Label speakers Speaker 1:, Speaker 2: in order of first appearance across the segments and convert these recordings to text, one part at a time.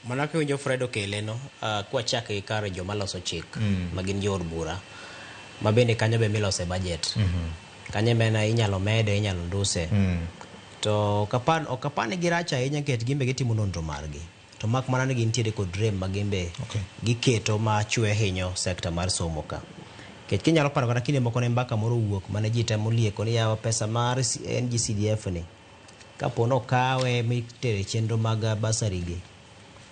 Speaker 1: Mana ka winjo Fred okele no, kwa chake kare joma loso chik, magin jor bura, mabende kanyo be milose budget. Kanyo mena inyalo mede, inyalo nduse. To okapani giracha ahinya ket gimbe gitimo nonro margi. To mak mana ni gintiere kod rem magimbe giketo ma chwe hinyo sekta mar somo ka. Ket kinyalo paro kata kinde moko ne mbaka moro wuok mane ji temo lieko ni yawa pesa mar NGCDF ni. Kapono kawe mitere chenro mag basari gi.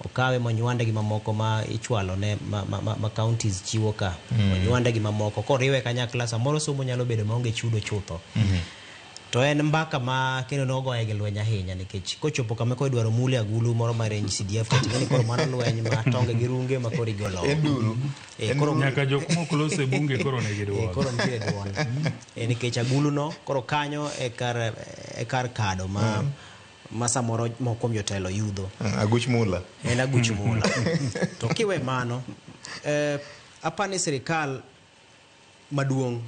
Speaker 1: Okawe monywande gi mamoko ma ichwalo ne ma counties chiwo ka. Monywande gi mamoko koriwe kanyakla samoro somo nyalo bedo maonge chudo chutho. To en mbaka ma kendo nogoye gi lweny ahinya nikech kochopo kama ko idwaro mule agulu moro mar NGCDF tingeni koro mano lweny ma tonge gi runge ma koro igolo.
Speaker 2: Enduru.
Speaker 1: Koro
Speaker 3: nyaka jok moko lose bunge koro ne giduogo.
Speaker 1: Koro nitie duon. Nikech agulu no koro kanyo e kar kado ma samoro moko jotelo yudho.
Speaker 2: Aguch mula.
Speaker 1: En aguch mula. To kiwe mano apani sirikal maduong'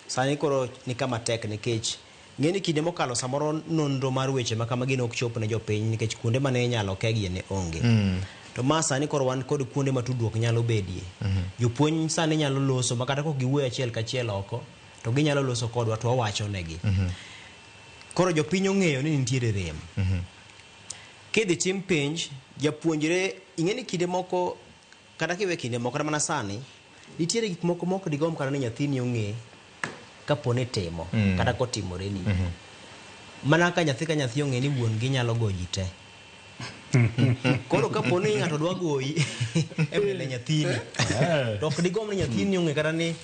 Speaker 1: sani koro ni kama tek nikech ngeni kinde mokalo samoro nonro mar weche ma kama gin ok chop ne jopiny nikech kuonde mane inyalo kegie ne onge. To ma sani koro wan kod kuonde ma tudruok nyalo bedie. Jopuonj sani nyalo loso makata kok giwuoyo achiel kachiel oko to ginyalo loso kodwa to wawacho negi. Koro jopiny ong'eyo ni nitiere rem. Kidhi tim penj japuonjre ingeni kinde moko kata kiwe kinde moko mana sani nitiere gik moko digom kana ni nyathini ong'e kapone temo kata kotimore ni. Mana ka nyathi ong'e ni wuon gi nyalo goji te. Koro kapone ng'ato dwa goyi e mbele nyathini. To ok digom ni nyathini ong'e kata ni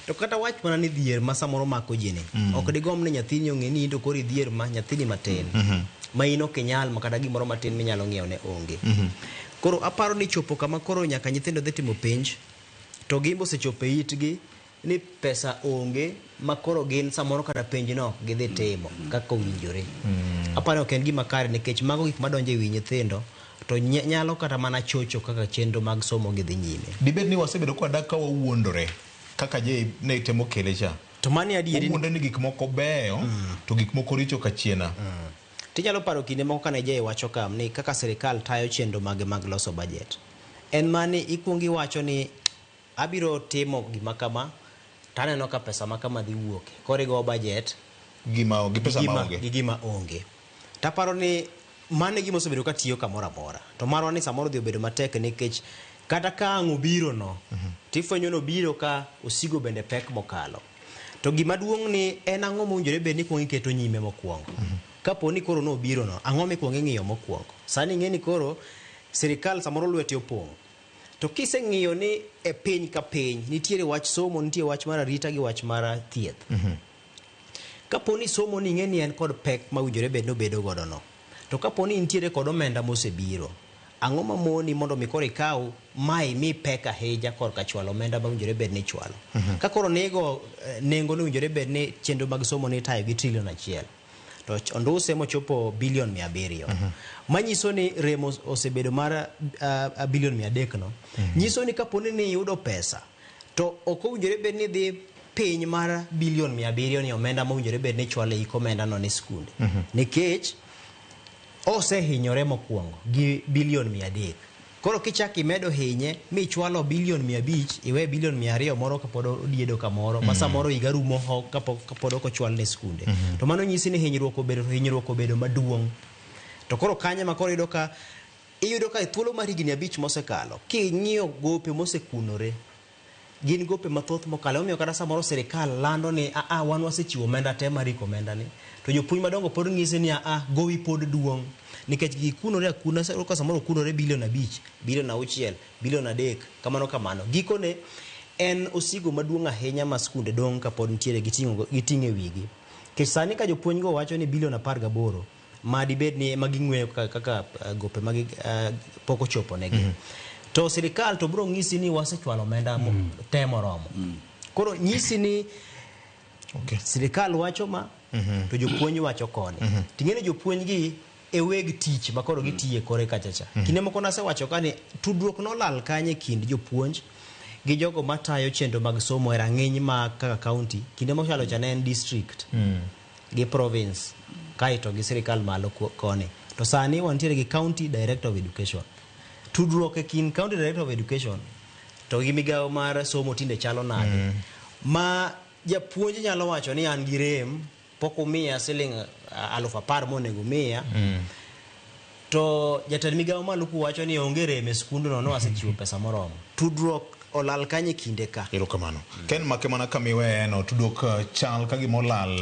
Speaker 1: to kata wach mana ni dhier ma samoro mako jini. Ok digom ni nyathini ong'e ni to koro dhier ma nyathini matin. Ma ino kenyal ma kata gimoro matin minyalo ng'iew ne onge. Koro aparo ni chopo kama koro nyaka nyithindo dhi timo penj to gimbo sechopo itgi ni pesa onge makoro gin samoro kata penj no gidhi timo kaka owinjore. Aparo ok en gima kare nikech mago gik madonjo e wi nyithindo to nyalo kata mana chocho kaka chenro mag somo gidhi nyime.
Speaker 2: Dibed ni wasebedo kwa dak ka wawuondore kaka je ne temo kele cha.
Speaker 1: To mani adieri
Speaker 2: wuonde ni gik moko beyo to gik moko richo kachiena.
Speaker 1: Tinyalo paro kinde moko kane je wacho kam ni kaka sirikal tayo chenro mag loso budget. En mani ikuongi wacho ni abiro timo gima kama taneno ka pesa makama dhi wuoke. Koro igo budget
Speaker 2: gi pesa maonge.
Speaker 1: Gi gima onge. Taparo ni mane gima osebedo ka tiyo kamoro amora. To marwa ni samoro dhi obedo matek nikech kata ka ang' obiro no tifwenyo no biro ka osigo bende pek mokalo. To gima duong' ni en ang'o mowinjore bed ni kuongo iketo nyime mokwongo. Kapo ni koro no biro no ang'o mikwongo ing'iyo mokwongo. Sani ng'eni koro sirikal samoro lwete opong'. To kiseng'iyo ni e piny ka piny nitiere wach somo, nitiere wach mar arita gi wach mar thieth. Kapo ni somo ni ng'eni en kod pek ma winjore bed no bedo godo no. To kapo ni nitiere kod omenda mosebiro, ang'o mamoni mondo mi koro ikaw mai mi pek ahinya kor ka chwalo omenda ma winjore bed ni chwalo. Ka koro nego nengo no winjore bed ni chenro mag somo ni tayo gi $1 trillion. To onduse mochopo bilion 700. Manyiso ni remo osebedo mar bilion 300 no. Nyiso ni kaponi ni yudo pesa to ok owinjore bed ni dhi piny mar bilion 700 ni omenda ma owinjore bed ni chwale iko omenda no ni skunde. Nikech osehinyore mokwongo gi bilion 300. Koro kichaki medo hinye mi chwalo bilion 500 iwe bilion 200 moro kapod odiedo kamoro ma samoro higa rumo kapod ok ochwal ne skunde. To mano nyisi ni hinyruok obedo maduong'. To koro kanye ma koro iyudo ka thuolo mar higni 5 mosekalo king'iyo gope mosekunore gin gope mathoth mokalo. Omiyo kata samoro sirikal lando ni wan wasechiwo omenda te mar iko omenda ni to jopuonj madongo pod ng'isi ni gowi pod duong' nikech gikunore akuna ka samoro kunore bilion 5 bilion 6 bilion 3 kamano gikone en osigo maduong' ahinya ma skunde dong' kapod nitiere giting'e wigi. Kech sani ka jopuonj go wacho ni bilion 18 ma dibed ni maging'weyo kaka gope magi pok ochopo negi. To sirikal to bro ng'isi ni wasechwalo omenda te moromo. Koro nyisi ni sirikal wacho ma to jopuonj wacho koni. Ting'eni jopuonj gi e weg tich ma koro gitiye kore kachacha. Kinde moko nasewacho ka ni tudruok nolal kanye kind jopuonj gi jogo matayo chenro mag somo e rang'iny ma kaka county. Kinde mochalo cha ne en district gi province kaito gi sirikal malo koni. to sani wantiere gi county director of education. Tudruok e kin county director of education to gi migawo mar somo tinde chalo nade ma japuonj nyalo wacho ni an gi rem pok umiya siling 10,000 monego miya to jatend migawo malo kuwacho ni onge rem e skundno no asechiwo pesa moromo. Tudruok olal kanye kinde ka.
Speaker 2: Erokamano. Ken make mana kamiwe no tudruok chal ka gimolal